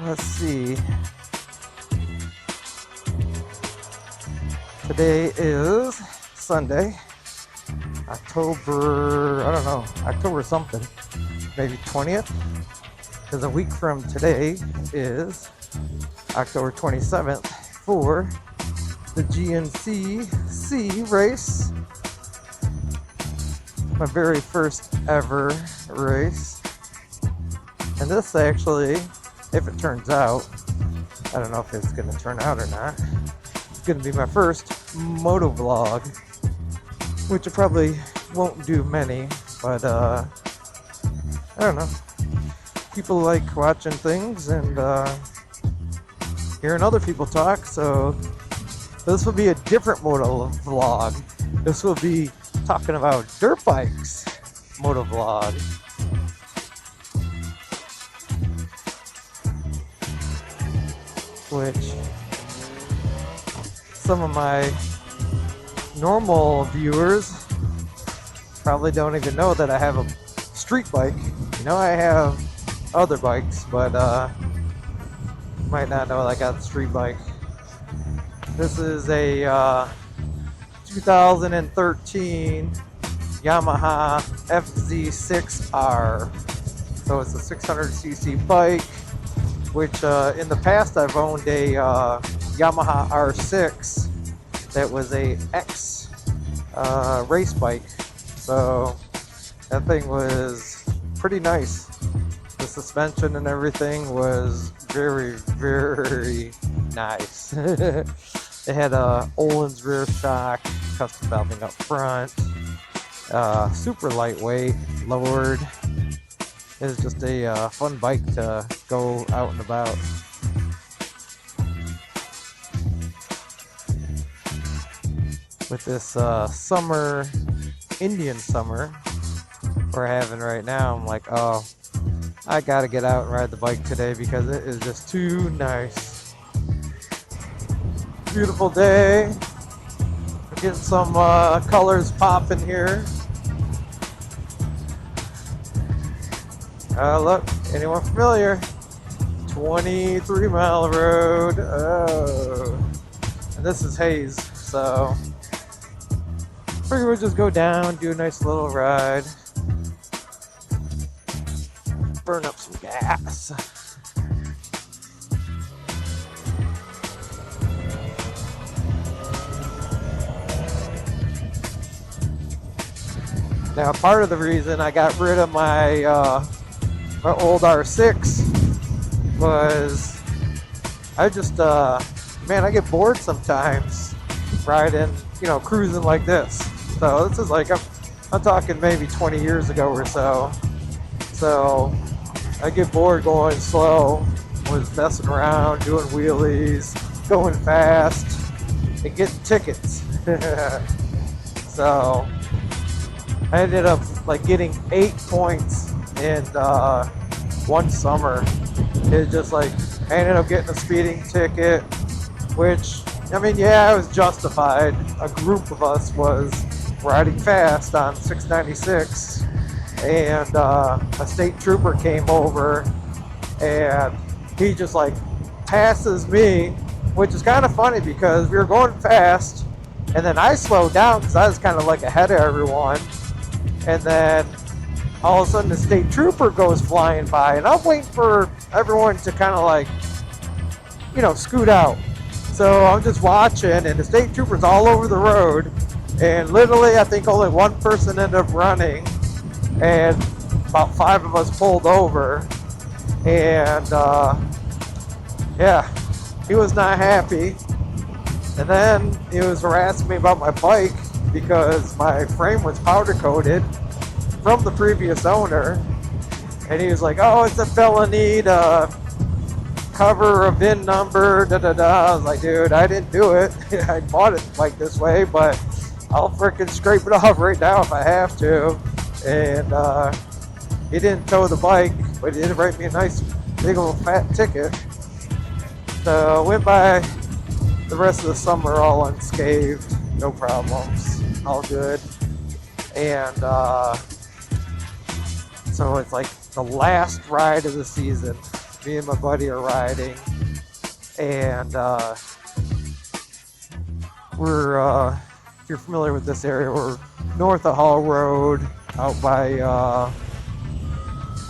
Let's see. Today is Sunday, October something, maybe 20th, because a week from today is October 27th for the GNCC race, my very first ever race. And this actually, if it turns out, I don't know if it's going to turn out or not, it's going to be my first motovlog, which I probably won't do many, but I don't know. People like watching things and hearing other people talk, so this will be a different motovlog. This will be talking about dirt bikes motovlog. Which some of my normal viewers probably don't even know that I have a street bike. You know, I have other bikes, but might not know I got the street bike. This is a 2013 Yamaha FZ6R. So it's a 600cc bike, which in the past I've owned a Yamaha R6 that was a X race bike. So that thing was pretty nice. The suspension and everything was very, very nice. It had a Olin's rear shock, custom valving up front, super lightweight, lowered. It was just a fun bike to go out and about. With this summer, Indian summer we're having right now, I'm like, oh, I gotta get out and ride the bike today because it is just too nice. Beautiful day. We're getting some colors popping here. Look, anyone familiar? 23 Mile Road. Oh. And this is Hayes, so figure we'll just go down, do a nice little ride, burn up some gas. Now, part of the reason I got rid of my old R6 was I just, man, I get bored sometimes riding, cruising like this. So this is like, I'm talking maybe 20 years ago or so. So I get bored going slow, was messing around, doing wheelies, going fast, and getting tickets. So I ended up like getting 8 points in one summer. It's just like I ended up getting a speeding ticket, which, I mean, yeah, it was justified. A group of us was riding fast on 696, and a state trooper came over, and he just like passes me, which is kind of funny because we were going fast, and then I slowed down because I was kind of like ahead of everyone, and then all of a sudden the state trooper goes flying by, and I'm waiting for everyone to kind of like, scoot out. So I'm just watching, and the state trooper's all over the road, and literally I think only one person ended up running, and about 5 of us pulled over, and yeah, he was not happy. And then he was harassing me about my bike because my frame was powder coated from the previous owner, and he was like, oh, it's a felony to cover a VIN number, I was like, dude, I didn't do it. I bought it like this way, but I'll freaking scrape it off right now if I have to. And he didn't tow the bike, but he did write me a nice big old fat ticket. So I went by the rest of the summer all unscathed, no problems, all good. And so it's like the last ride of the season. Me and my buddy are riding, and if you're familiar with this area, we're north of Hall Road, out by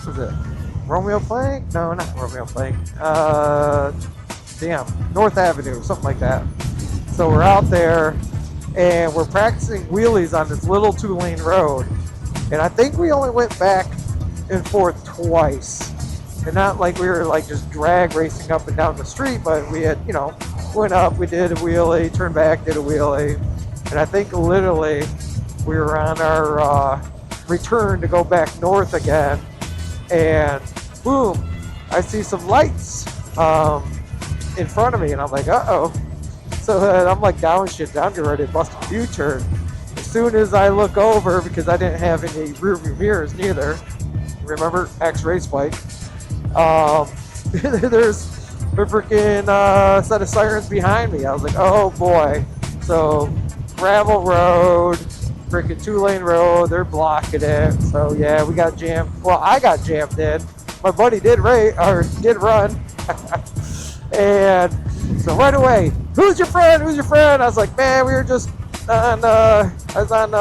what is it? Romeo Plank? No, not Romeo Plank. North Avenue, something like that. So we're out there, and we're practicing wheelies on this little 2-lane road. And I think we only went back and forth twice. And not like we were like just drag racing up and down the street, but we had, went up, we did a wheelie, turned back, did a wheelie. And I think literally we were on our return to go back north again. And boom, I see some lights in front of me, and I'm like, uh-oh. So I'm like down to ready to bust a U-turn. As soon as I look over, because I didn't have any rear view mirrors neither, remember, ex-race bike, there's a freaking set of sirens behind me. I was like, oh boy. So gravel road, freaking 2-lane road, they're blocking it. So yeah, we got jammed. Well, I got jammed in. My buddy did run. And so right away, who's your friend? I was like, man, we were just on I was on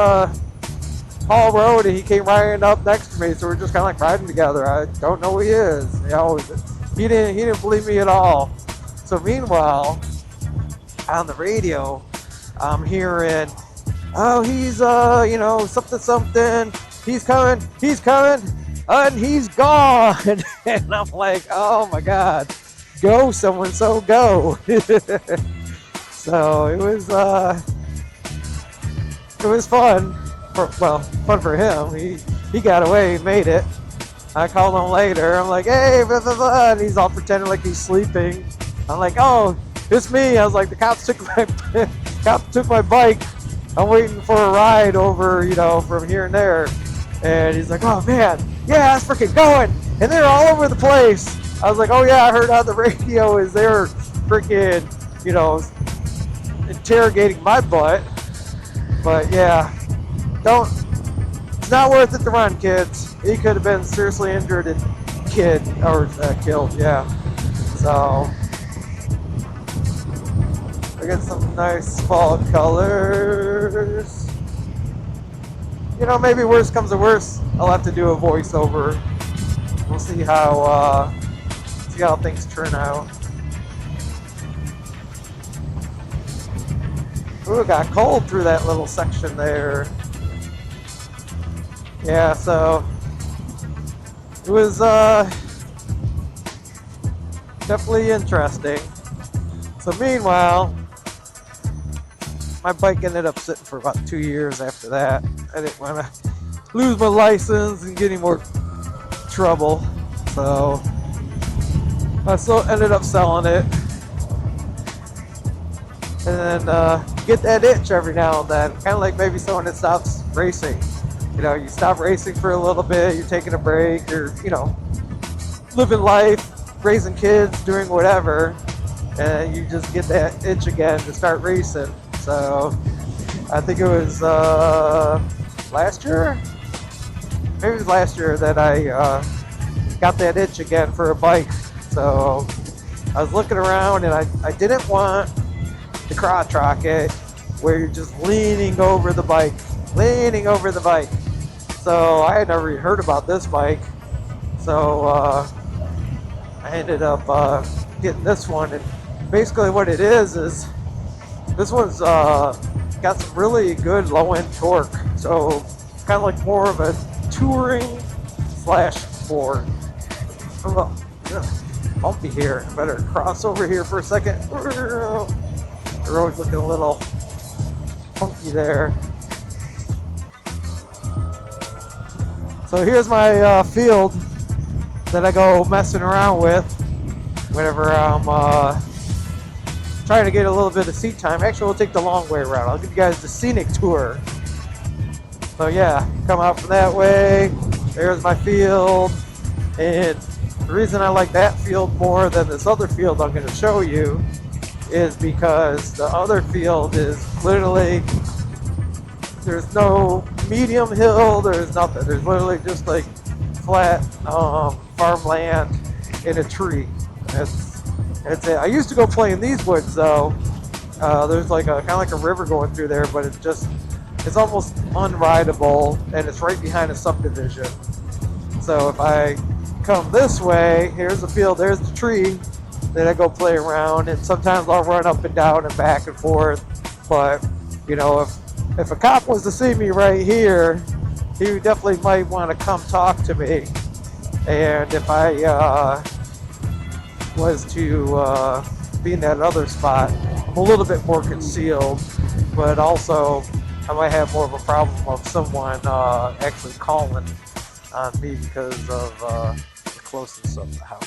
Hall Road, and he came riding up next to me, so we're just kind of like riding together. I don't know who he is. He didn't believe me at all. So meanwhile, on the radio, I'm hearing, oh, he's something. He's coming, and he's gone. And I'm like, oh my God, go someone, so go. So it was fun. Fun for him. He got away, made it. I called him later. I'm like, hey, blah, blah, blah. And he's all pretending like he's sleeping. I'm like, oh, it's me. I was like, the cops took my bike. I'm waiting for a ride over, from here and there. And he's like, oh man, yeah, that's freaking going. And they're all over the place. I was like, oh yeah, I heard on the radio is they're freaking, interrogating my butt. But yeah, it's not worth it to run, kids. He could have been seriously injured and killed, yeah. So, I got some nice fall colors. Maybe worst comes to worst, I'll have to do a voiceover. We'll see how things turn out. Ooh, it got cold through that little section there. Yeah, so it was definitely interesting. So meanwhile, my bike ended up sitting for about 2 years after that. I didn't want to lose my license and get any more trouble, so I still ended up selling it. And then get that itch every now and then, kind of like maybe someone that stops racing. You stop racing for a little bit, you're taking a break, you're, living life, raising kids, doing whatever, and you just get that itch again to start racing. So I think it was last year? Maybe it was last year that I got that itch again for a bike. So I was looking around, and I didn't want the crotch rocket where you're just leaning over the bike. So I had never even heard about this bike. So I ended up getting this one, and basically what it is this one's got some really good low-end torque. So it's kind of like more of a touring / sport. Bumpy here. I better cross over here for a second. The road's looking a little funky there. So here's my field that I go messing around with whenever I'm trying to get a little bit of seat time. Actually, we'll take the long way around. I'll give you guys the scenic tour. So yeah, come out from that way. There's my field. And the reason I like that field more than this other field I'm going to show you is because the other field is literally, there's no medium hill, there's nothing. There's literally just like flat farmland, in a tree. It's it. I used to go play in these woods though. There's like a kind of like a river going through there, but it's almost unrideable, and it's right behind a subdivision. So if I come this way, here's the field, there's the tree. Then I go play around, and sometimes I'll run up and down and back and forth. But you know, if a cop was to see me right here, he definitely might want to come talk to me. And if I was to be in that other spot, I'm a little bit more concealed, but also I might have more of a problem of someone actually calling on me because of the closeness of the house.